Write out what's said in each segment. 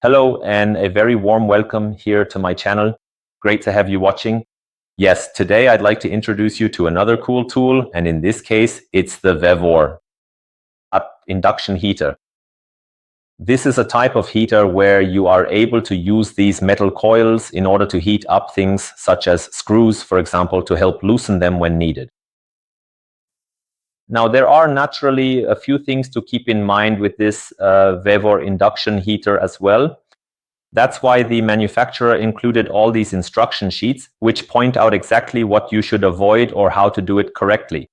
Hello and a very warm welcome here to my channel. Great to have you watching. Yes, today I'd like to introduce you to another cool tool, and in this case it's the VEVOR induction heater. This is a type of heater where you are able to use these metal coils in order to heat up things such as screws, for example, to help loosen them when needed. Now, there are naturally a few things to keep in mind with this VEVOR induction heater as well. That's why the manufacturer included all these instruction sheets, which point out exactly what you should avoid or how to do it correctly.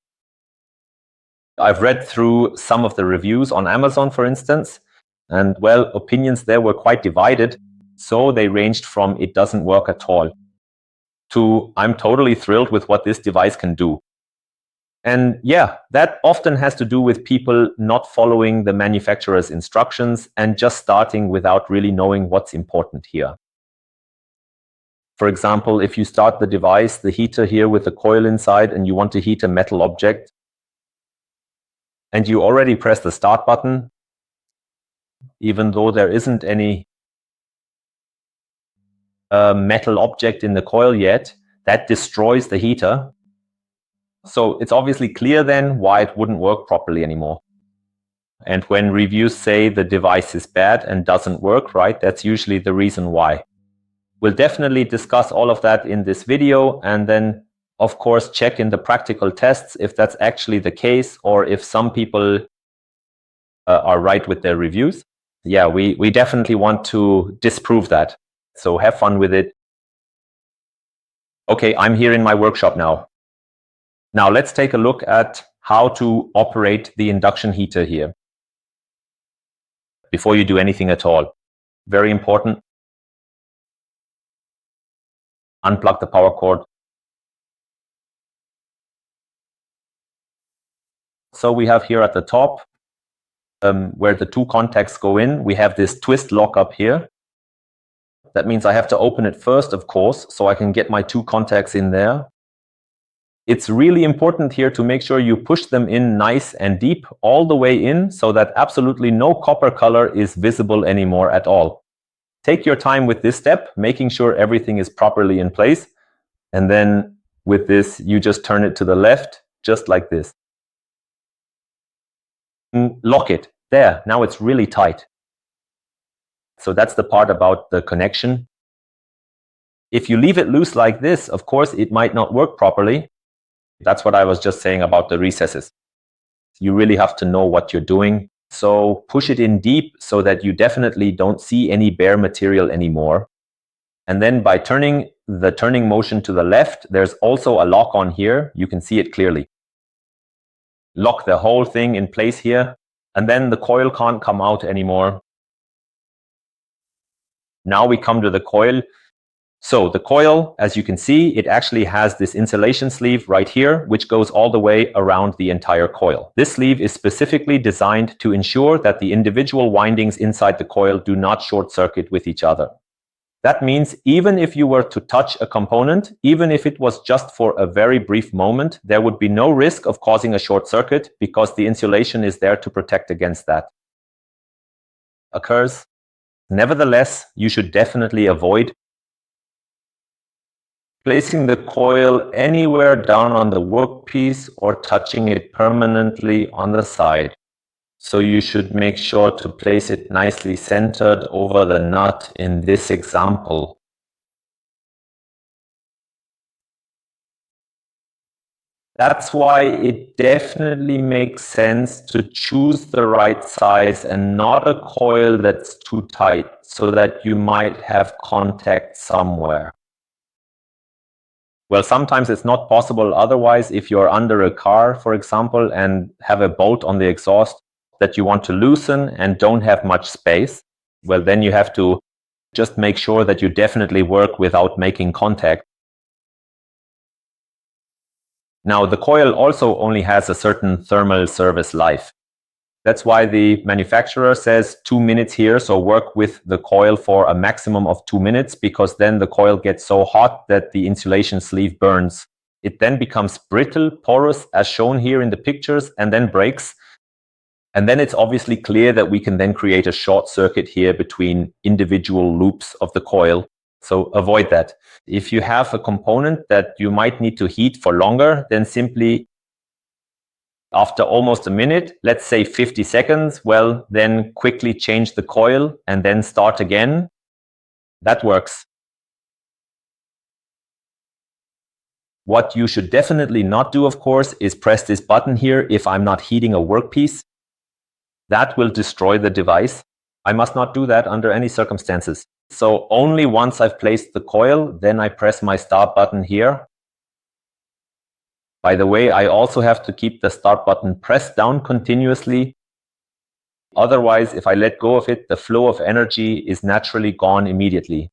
I've read through some of the reviews on Amazon, for instance, and well, opinions there were quite divided. So they ranged from "it doesn't work at all" to "I'm totally thrilled with what this device can do." And yeah, that often has to do with people not following the manufacturer's instructions and just starting without really knowing what's important here. For example, if you start the device, the heater here with the coil inside, and you want to heat a metal object, and you already press the start button, even though there isn't any metal object in the coil yet, that destroys the heater. So it's obviously clear then why it wouldn't work properly anymore. And when reviews say the device is bad and doesn't work right, that's usually the reason why. We'll definitely discuss all of that in this video, and then of course check in the practical tests if that's actually the case, or if some people are right with their reviews. Yeah, we definitely want to disprove that. So have fun with it. Okay, I'm here in my workshop now. Now let's take a look at how to operate the induction heater here before you do anything at all. Very important. Unplug the power cord. So we have here at the top, where the two contacts go in, we have this twist lock up here. That means I have to open it first, of course, so I can get my two contacts in there. It's really important here to make sure you push them in nice and deep all the way in, so that absolutely no copper color is visible anymore at all. Take your time with this step, making sure everything is properly in place. And then with this, you just turn it to the left, just like this. Lock it. There, now it's really tight. So that's the part about the connection. If you leave it loose like this, of course, it might not work properly. That's what I was just saying about the recesses. You really have to know what you're doing. So push it in deep so that you definitely don't see any bare material anymore. And then by turning the turning motion to the left, there's also a lock on here. You can see it clearly. Lock the whole thing in place here, and then the coil can't come out anymore. Now we come to the coil. So the coil, as you can see, it actually has this insulation sleeve right here, which goes all the way around the entire coil. This sleeve is specifically designed to ensure that the individual windings inside the coil do not short circuit with each other. That means even if you were to touch a component, even if it was just for a very brief moment, there would be no risk of causing a short circuit because the insulation is there to protect against that. Occurs. Nevertheless, you should definitely avoid placing the coil anywhere down on the workpiece or touching it permanently on the side. So you should make sure to place it nicely centered over the nut in this example. That's why it definitely makes sense to choose the right size and not a coil that's too tight, so that you might have contact somewhere. Well, sometimes it's not possible otherwise. If you're under a car, for example, and have a bolt on the exhaust that you want to loosen and don't have much space, well, then you have to just make sure that you definitely work without making contact. Now, the coil also only has a certain thermal service life. That's why the manufacturer says 2 minutes here, so work with the coil for a maximum of 2 minutes, because then the coil gets so hot that the insulation sleeve burns. It then becomes brittle, porous, as shown here in the pictures, and then breaks. And then it's obviously clear that we can then create a short circuit here between individual loops of the coil. So avoid that. If you have a component that you might need to heat for longer, then simply after almost a minute, let's say 50 seconds, well, then quickly change the coil and then start again. That works. What you should definitely not do, of course, is press this button here if I'm not heating a workpiece. That will destroy the device. I must not do that under any circumstances. So only once I've placed the coil, then I press my start button here. By the way, I also have to keep the start button pressed down continuously. Otherwise, if I let go of it, the flow of energy is naturally gone immediately.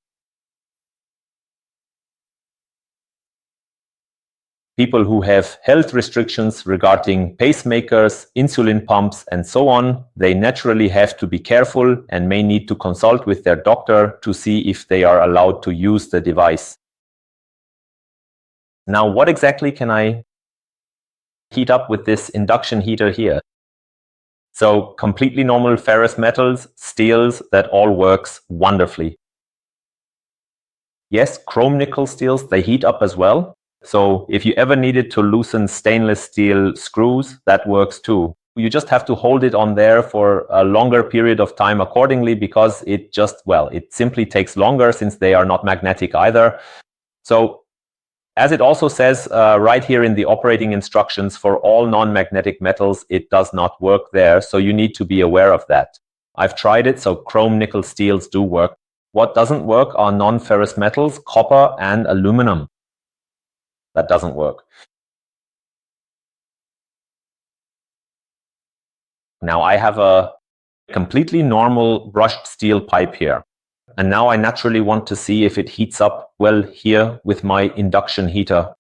People who have health restrictions regarding pacemakers, insulin pumps, and so on, they naturally have to be careful and may need to consult with their doctor to see if they are allowed to use the device. Now, what exactly can I heat up with this induction heater here? So completely normal ferrous metals, steels, that all works wonderfully. Yes, chrome nickel steels, they heat up as well. So if you ever needed to loosen stainless steel screws, that works too. You just have to hold it on there for a longer period of time accordingly, because it just, well, it simply takes longer since they are not magnetic either. So as it also says right here in the operating instructions, for all non-magnetic metals, it does not work there. So you need to be aware of that. I've tried it, so chrome nickel steels do work. What doesn't work are non-ferrous metals, copper and aluminum. That doesn't work. Now I have a completely normal brushed steel pipe here. And now I naturally want to see if it heats up well here with my induction heater.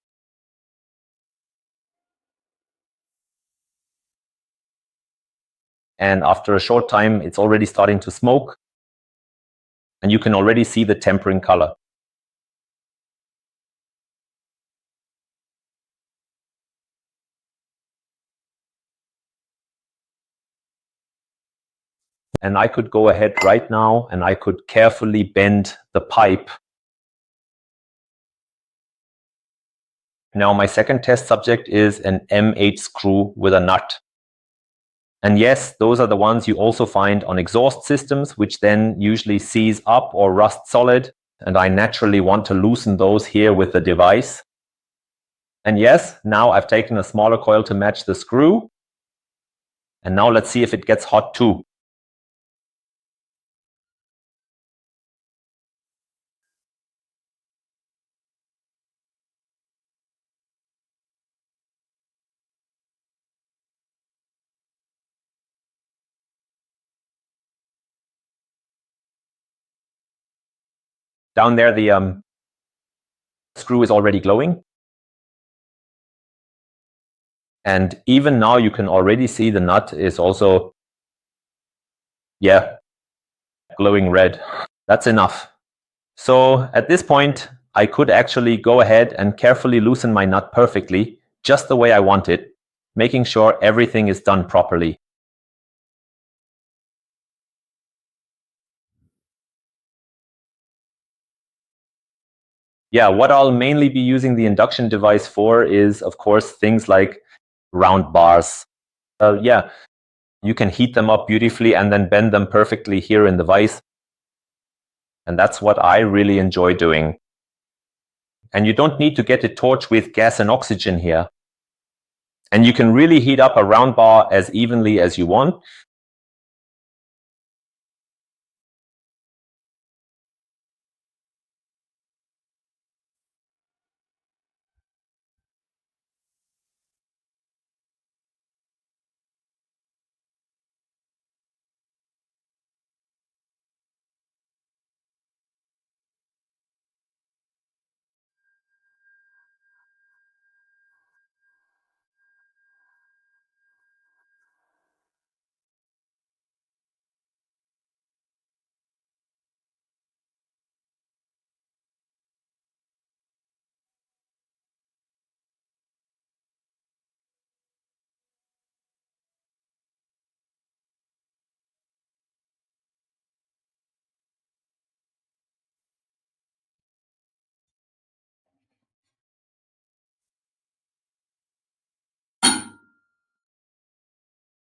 And after a short time, it's already starting to smoke. And you can already see the tempering color. And I could go ahead right now and I could carefully bend the pipe. Now my second test subject is an M8 screw with a nut. And yes, those are the ones you also find on exhaust systems, which then usually seize up or rust solid. And I naturally want to loosen those here with the device. And yes, now I've taken a smaller coil to match the screw. And now let's see if it gets hot too. Down there, the screw is already glowing. And even now you can already see the nut is also, yeah, glowing red. That's enough. So at this point, I could actually go ahead and carefully loosen my nut perfectly, just the way I want it, making sure everything is done properly. Yeah, what I'll mainly be using the induction device for is, of course, things like round bars. Yeah, you can heat them up beautifully and then bend them perfectly here in the vise. And that's what I really enjoy doing. And you don't need to get it torched with gas and oxygen here. And you can really heat up a round bar as evenly as you want.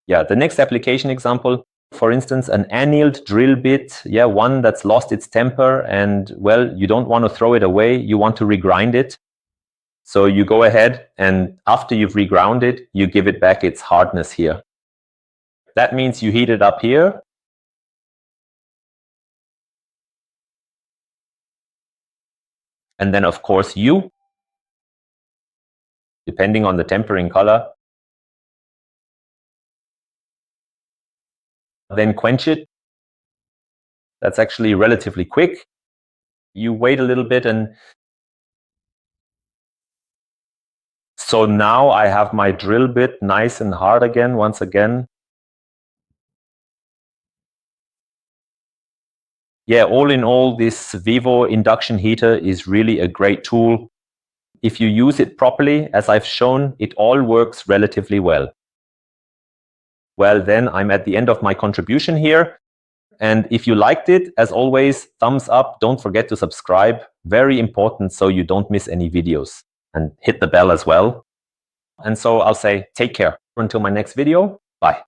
Yeah, the next application example, for instance, an annealed drill bit, yeah, one that's lost its temper, and well, you don't want to throw it away, you want to regrind it. So you go ahead and after you've reground it, you give it back its hardness here. That means you heat it up here. And then of course you, depending on the tempering color, then quench it. That's actually relatively quick. You wait a little bit, and so now I have my drill bit nice and hard again, once again. Yeah, all in all, this VEVOR induction heater is really a great tool. If you use it properly, as I've shown, it all works relatively well. Well, then I'm at the end of my contribution here. And if you liked it, as always, thumbs up. Don't forget to subscribe. Very important so you don't miss any videos. And hit the bell as well. And so I'll say take care. Until my next video. Bye.